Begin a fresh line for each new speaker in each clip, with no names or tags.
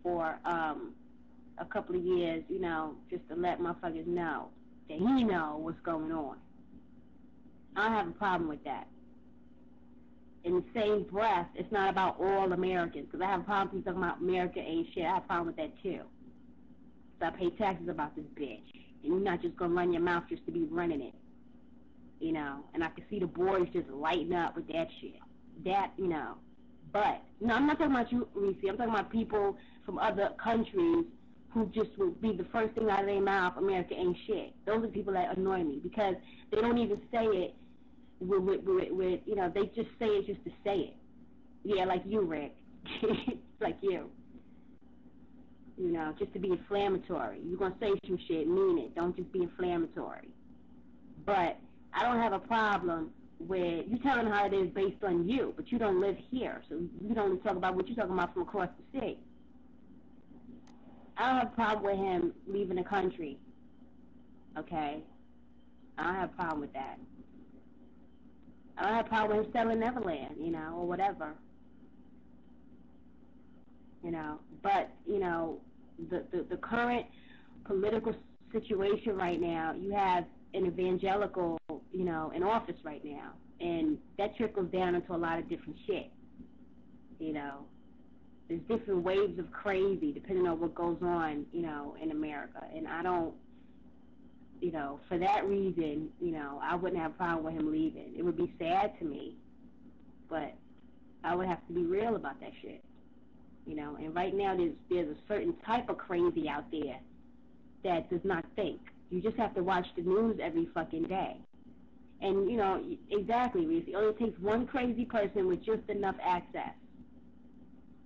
for a couple of years, you know, just to let motherfuckers know that he know what's going on. I don't have a problem with that. In the same breath, it's not about all Americans, because I have a problem with people talking about America ain't shit. I have a problem with that too. So I pay taxes about this bitch, and you're not just gonna run your mouth just to be running it, you know. And I can see the boys just lighting up with that shit. That, you know. But no, I'm not talking about you, Reese. I'm talking about people from other countries who just will be the first thing out of their mouth, America ain't shit. Those are the people that annoy me, because they don't even say it with you know, they just say it just to say it. Yeah, like you, Rick. Like you. You know, just to be inflammatory. You're going to say some shit, mean it. Don't just be inflammatory. But I don't have a problem with you telling how it is based on you, but you don't live here. So you don't talk about what you're talking about from across the sea. I don't have a problem with him leaving the country. Okay? I don't have a problem with that. I don't have a problem with him selling Neverland, you know, or whatever. You know, but, you know, the current political situation right now, you have an evangelical, you know, in office right now. And that trickles down into a lot of different shit. You know, there's different waves of crazy depending on what goes on, you know, in America. And I don't, you know, for that reason, you know, I wouldn't have a problem with him leaving. It would be sad to me, but I would have to be real about that shit. You know, and right now there's a certain type of crazy out there that does not think. You just have to watch the news every fucking day. And, you know, exactly, Reese. It only takes one crazy person with just enough access,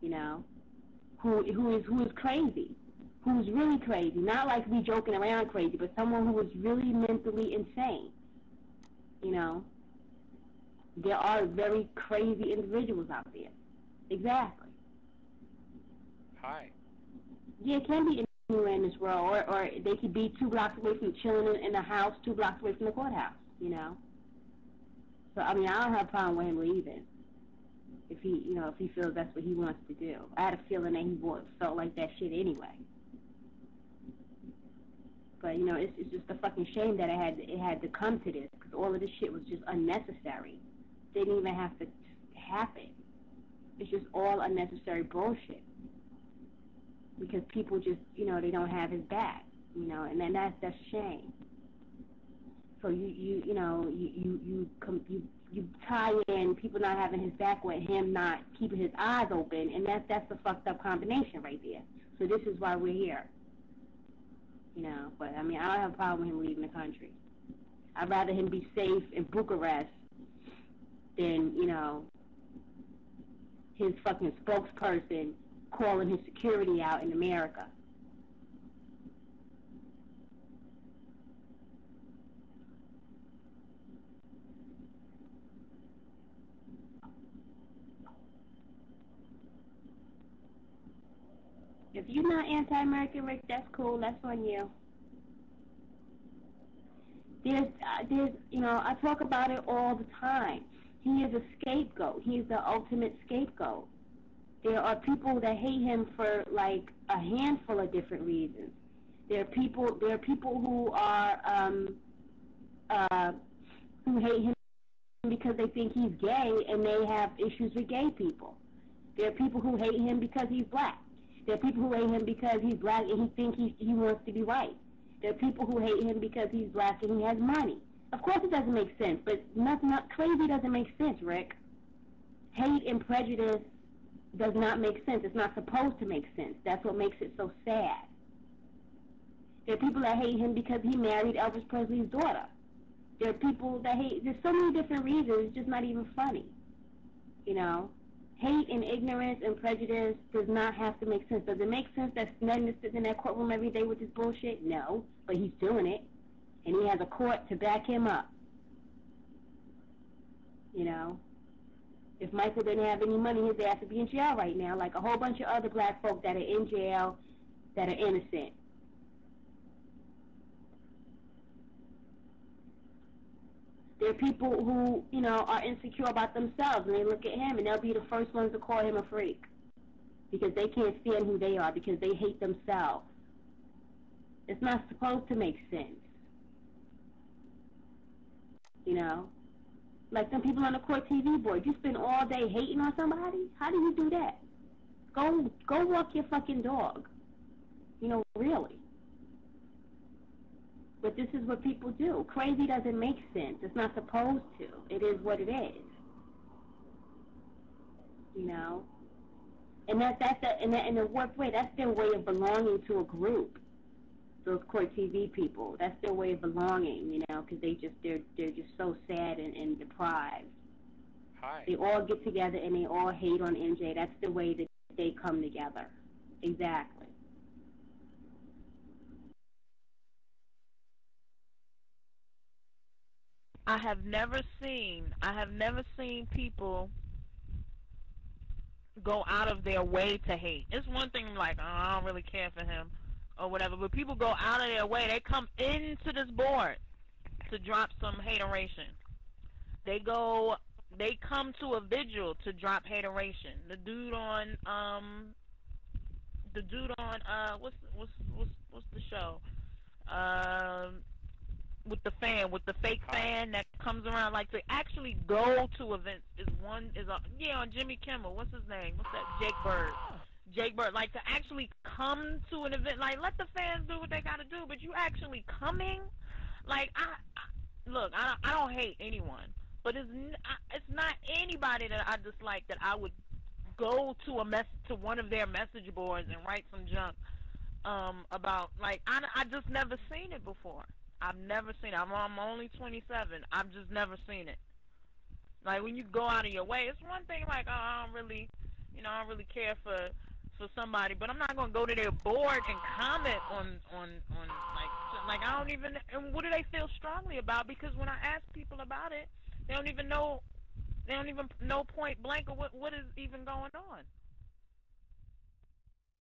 you know, who is crazy, who's really crazy. Not like me joking around crazy, but someone who is really mentally insane. You know, there are very crazy individuals out there. Exactly.
Hi.
Yeah, it can be anywhere in this world, or they could be 2 blocks away from chilling in a house 2 blocks away from the courthouse, you know. So, I mean, I don't have a problem with him leaving if he, you know, if he feels that's what he wants to do. I had a feeling that he felt like that shit anyway. But, you know, it's just a fucking shame that it had to come to this, because all of this shit was just unnecessary. It didn't even have to happen. It's just all unnecessary bullshit. Because people just, you know, they don't have his back, you know, and then that's a shame. So you tie in people not having his back with him not keeping his eyes open, and that's a fucked up combination right there. So this is why we're here, you know. But I mean, I don't have a problem with him leaving the country. I'd rather him be safe in Bucharest than, you know, his fucking spokesperson calling his security out in America. If you're not anti-American, Rick, that's cool. That's on you. There's, you know, I talk about it all the time. He is a scapegoat. He is the ultimate scapegoat. There are people that hate him for like a handful of different reasons. There are people who are who hate him because they think he's gay and they have issues with gay people. There are people who hate him because he's black. There are people who hate him because he's black and he thinks he wants to be white. There are people who hate him because he's black and he has money. Of course it doesn't make sense, but not crazy doesn't make sense, Rick. Hate and prejudice does not make sense. It's not supposed to make sense. That's what makes it so sad. There are people that hate him because he married Elvis Presley's daughter. There are people that hate, there's so many different reasons, it's just not even funny. You know? Hate and ignorance and prejudice does not have to make sense. Does it make sense that Sneddon is sitting in that courtroom every day with this bullshit? No, but he's doing it. And he has a court to back him up. You know? If Michael didn't have any money, his ass would be in jail right now, like a whole bunch of other black folk that are in jail that are innocent. There are people who, you know, are insecure about themselves, and they look at him, and they'll be the first ones to call him a freak. because they can't stand who they are, because they hate themselves. It's not supposed to make sense. You know? Like some people on the court TV board, you spend all day hating on somebody? How do you do that? Go walk your fucking dog. You know, really. But this is what people do. Crazy doesn't make sense. It's not supposed to. It is what it is. You know? And in a work way, that's their way of belonging to a group. Those court TV people, that's their way of belonging, you know, because they're just so sad and deprived.
Hi.
They all get together and they all hate on MJ. That's the way that they come together. Exactly.
I have never seen people go out of their way to hate. It's one thing like, oh, I don't really care for him or whatever, but people go out of their way. They come into this board to drop some hateration. They come to a vigil to drop hateration. The dude on what's the show? With the fake fan that comes around, like to actually go to events on Jimmy Kimmel. What's his name? What's that? Jake Bird. Like to actually come to an event, like let the fans do what they gotta do, but you actually coming, like I don't hate anyone, but it's not anybody that I dislike that I would go to one of their message boards and write some junk about. Like I just never seen it before. I've never seen it. I'm only 27. I've just never seen it. Like when you go out of your way, it's one thing like, oh, I don't really care for somebody, but I'm not gonna go to their board and comment on like I don't even. And what do they feel strongly about? Because when I ask people about it, they don't even know point blank of what is even going on.